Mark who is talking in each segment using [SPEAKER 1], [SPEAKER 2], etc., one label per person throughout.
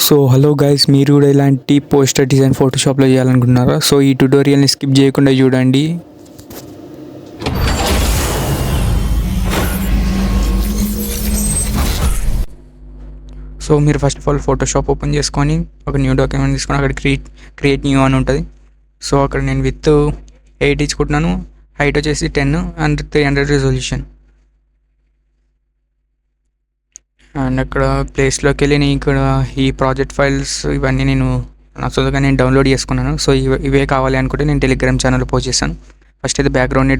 [SPEAKER 1] So hello guys, మీరు కూడా ఇలాంటి పోస్టర్ డిజైన్ ఫోటోషాప్లో చేయాలనుకుంటున్నారా? సో ఈ ట్యుటోరియల్ని స్కిప్ చేయకుండా చూడండి. సో మీరు first of all Photoshop open చేసుకొని ఒక న్యూ డాక్యుమెంట్ తీసుకొని అక్కడ క్రియేట్ న్యూ అని ఉంటుంది. సో అక్కడ నేను విత్ 8 ఇచ్చుకుంటున్నాను, హైట్ వచ్చేసి 10 అండ్ 300 రిజల్యూషన్. అండ్ అక్కడ ప్లేస్లోకి వెళ్ళి నేను ఇక్కడ ఈ ప్రాజెక్ట్ ఫైల్స్ ఇవన్నీ నేను సొంతంగా నేను డౌన్లోడ్ చేసుకున్నాను. సో ఇవే కావాలి అనుకుంటే నేను టెలిగ్రామ్ ఛానల్లో పోస్ట్ చేశాను. ఫస్ట్ అయితే బ్యాక్గ్రౌండ్ని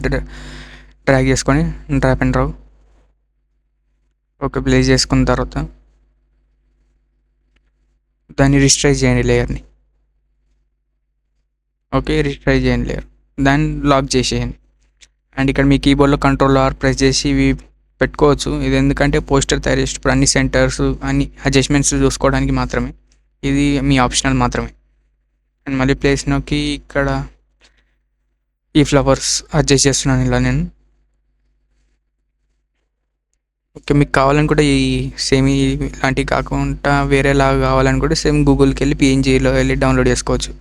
[SPEAKER 1] డ్రాగ్ చేసుకొని డ్రాప్ అండ్ డ్రావ్ ఓకే ప్లేస్ చేసుకున్న తర్వాత దాన్ని రిస్ట్రైజ్ చేయండి లేయర్ని. ఓకే రిస్ట్రైజ్ చేయండి లేయర్, దాన్ని లాక్ చేసేయండి. అండ్ ఇక్కడ మీ కీబోర్డ్లో Ctrl+R ప్రెస్ చేసి ఇవి పెట్టుకోవచ్చు. ఇది ఎందుకంటే పోస్టర్ తయారు చేసేటప్పుడు అన్ని సెంటర్స్ అన్ని అడ్జస్ట్మెంట్స్ చూసుకోవడానికి మాత్రమే, ఇది మీ ఆప్షనల్ మాత్రమే. అండ్ మళ్ళీ ప్లేస్లోకి ఇక్కడ ఈ ఫ్లవర్స్ అడ్జస్ట్ చేస్తున్నాను ఇలా నేను. ఓకే మీకు కావాలనుకుంటే ఈ సేమ్ ఇలాంటివి కాకుండా వేరేలాగా కావాలనుకుంటే సేమ్ గూగుల్కి వెళ్ళి PNGలో వెళ్ళి డౌన్లోడ్ చేసుకోవచ్చు.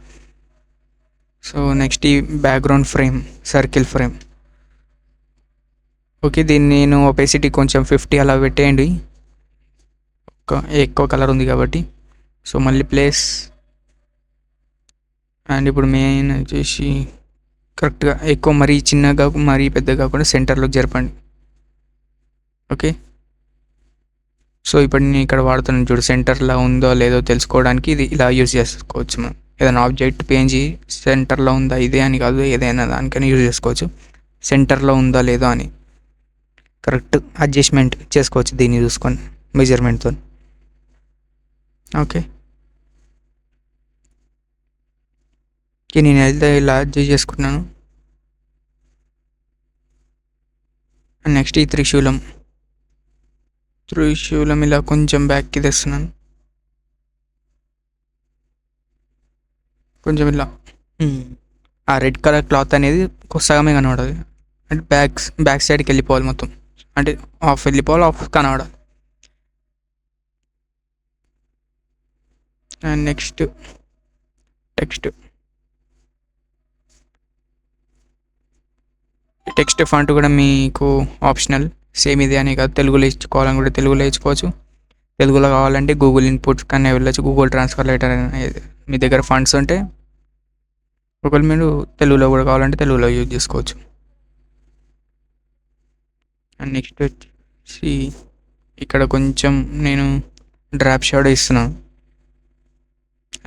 [SPEAKER 1] సో నెక్స్ట్ ఈ background frame, circle frame. Okay దీన్ని నేను ఒపెసిటీ కొంచెం 50 అలా పెట్టేయండి, ఎక్కువ కలర్ ఉంది కాబట్టి. సో మళ్ళీ ప్లేస్ అండ్ ఇప్పుడు మెయిన్ వచ్చేసి కరెక్ట్గా ఎక్కువ మరీ చిన్నగా మరీ పెద్దగా కాకుండా సెంటర్లోకి జరపండి. ఓకే సో ఇప్పుడు నేను ఇక్కడ వాడుతున్నాను చూడు, సెంటర్లో ఉందో లేదో తెలుసుకోవడానికి ఇది ఇలా యూజ్ చేసుకోవచ్చు. మనం ఏదైనా ఆబ్జెక్ట్ PNG సెంటర్లో ఉందా ఇదే అని కాదు, ఏదైనా దానికైనా యూజ్ చేసుకోవచ్చు. సెంటర్లో ఉందా లేదో అని కరెక్ట్ అడ్జస్ట్మెంట్ చేసుకోవచ్చు దీన్ని చూసుకొని మెజర్మెంట్తో. ఓకే నేను అయితే ఇలా అడ్జస్ట్ చేసుకుంటున్నాను. నెక్స్ట్ ఈ త్రిశూలం ఇలా కొంచెం బ్యాక్కి తెస్తున్నాను, కొంచెం ఇలా. ఆ రెడ్ కలర్ క్లాత్ అనేది సగమే కనబడదు, అంటే బ్యాక్ సైడ్కి వెళ్ళిపోవాలి మొత్తం, అంటే ఆఫ్ వెళ్ళిపోవాలి, ఆఫ్ కనబడాలి. అండ్ నెక్స్ట్ టెక్స్ట్ ఫాంట్ కూడా మీకు ఆప్షనల్, సేమ్ ఇదే అని కాదు, తెలుగులో ఇచ్చుకోవాలని కూడా తెలుగులో ఇచ్చుకోవచ్చు. తెలుగులో కావాలంటే గూగుల్ ఇన్పుట్స్ కన్నా వెళ్ళచ్చు, గూగుల్ ట్రాన్స్లేటర్ మీ దగ్గర ఫండ్స్ ఉంటే ఒకవేళ మీరు తెలుగులో కూడా కావాలంటే తెలుగులో యూజ్ చేసుకోవచ్చు. అండ్ నెక్స్ట్ వచ్చి ఇక్కడ కొంచెం నేను డ్రాప్ షాడో ఇస్తున్నాను,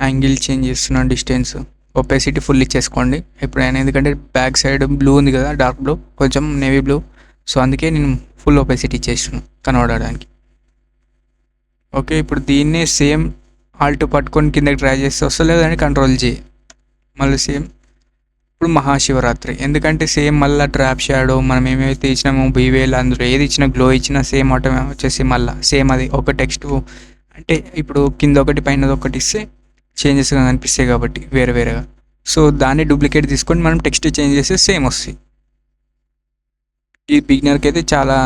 [SPEAKER 1] యాంగిల్ చేంజ్ చేస్తున్నాను, డిస్టెన్స్, ఒపెసిటీ ఫుల్ ఇచ్చేసుకోండి ఎప్పుడైనా, ఎందుకంటే బ్యాక్ సైడ్ బ్లూ ఉంది కదా, డార్క్ బ్లూ, కొంచెం నేవీ బ్లూ. సో అందుకే నేను ఫుల్ ఒపెసిటీ ఇచ్చేస్తున్నాను కనబడడానికి. ఓకే ఇప్పుడు దీన్నే సేమ్ ఆల్ట్ పట్టుకొని కిందకి డ్రాగ్ చేస్తే వస్తలేదు అని Ctrl+J. మళ్ళీ సేమ్ ఇప్పుడు మహాశివరాత్రి, ఎందుకంటే సేమ్ మళ్ళీ డ్రాప్ షాడో మనం ఏమైతే ఇచ్చినామో బీవేల్ అందులో ఏది ఇచ్చినా గ్లో ఇచ్చినా సేమ్ ఆటో వచ్చేసి మళ్ళీ సేమ్ అది ఒక టెక్స్ట్, అంటే ఇప్పుడు కింద ఒకటి పైన ఒకటి ఇస్తే చేంజెస్గా కనిపిస్తాయి కాబట్టి వేరేగా. సో దాన్ని డూప్లికేట్ తీసుకొని మనం టెక్స్ట్ చేంజ్ చేస్తే సేమ్ వస్తాయి. ఈ బిగినర్కి అయితే చాలా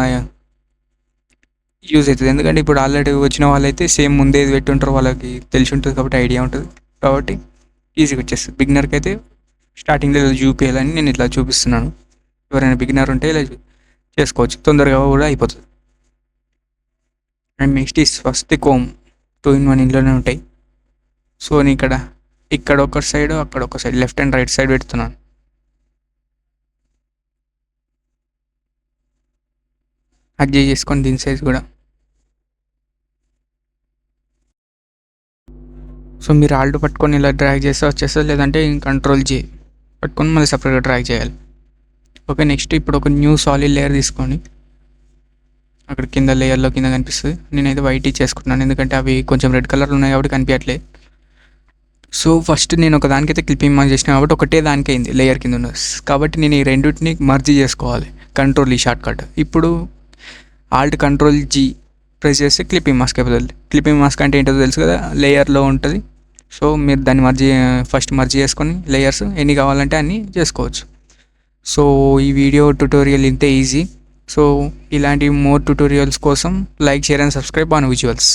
[SPEAKER 1] యూజ్ అవుతుంది, ఎందుకంటే ఇప్పుడు ఆల్రెడీ వచ్చిన వాళ్ళైతే సేమ్ ముందే ఇది పెట్టి ఉంటారు, వాళ్ళకి తెలిసి ఉంటుంది కాబట్టి ఐడియా ఉంటుంది కాబట్టి ఈజీగా వచ్చేస్తుంది. బిగినర్కి అయితే స్టార్టింగ్లో ఇలా చూపించాలని నేను ఇట్లా చూపిస్తున్నాను, ఎవరైనా బిగినర్ ఉంటే ఇలా చేసుకోవచ్చు, తొందరగా కూడా అయిపోతుంది. అండ్ నెక్స్ట్ ఈ స్వస్తికోమ్ 2-in-1 ఇంట్లోనే ఉంటాయి. సో నేను ఇక్కడ ఒక సైడ్ అక్కడ ఒక side left and right side పెడుతున్నాను. అడ్జస్ట్ చేసుకొని దీని సైజ్ కూడా. సో మీరు ఆల్ట్ పట్టుకొని ఇలా డ్రాగ్ చేస్తే వచ్చేస్తుంది, లేదంటే Ctrl+J పట్టుకొని మళ్ళీ సపరేట్గా డ్రాగ్ చేయాలి. ఓకే నెక్స్ట్ ఇప్పుడు ఒక న్యూ సాలిడ్ లేయర్ తీసుకోండి, అక్కడ కింద లేయర్లో కింద కనిపిస్తుంది. నేనైతే వైట్ చేసుకుంటున్నాను, ఎందుకంటే అవి కొంచెం రెడ్ కలర్లో ఉన్నాయి కాబట్టి కనిపించట్లేదు. సో ఫస్ట్ నేను ఒక దానికైతే క్లిప్పింగ్ మార్క్ చేసిన కాబట్టి ఒకటే దానికైంది లేయర్ కింద ఉన్న, కాబట్టి నేను ఈ రెండింటిని మర్జ్ చేసుకోవాలి. Ctrl+E short cut. ఇప్పుడు ఆల్ట్ Ctrl+G ప్రెస్ చేస్తే క్లిప్పింగ్ మాస్క్ అయిపోతుంది. క్లిప్పింగ్ మాస్క్ అంటే ఏంటో తెలుసు కదా, లేయర్లో ఉంటుంది. సో మీరు దాన్ని ఫస్ట్ మర్జ్ చేసుకొని లేయర్స్ ఎన్ని కావాలంటే అన్నీ చేసుకోవచ్చు. సో ఈ వీడియో ట్యుటోరియల్ ఇంతే ఈజీ. సో ఇలాంటి మోర్ ట్యుటోరియల్స్ కోసం like, share and subscribe on visuals.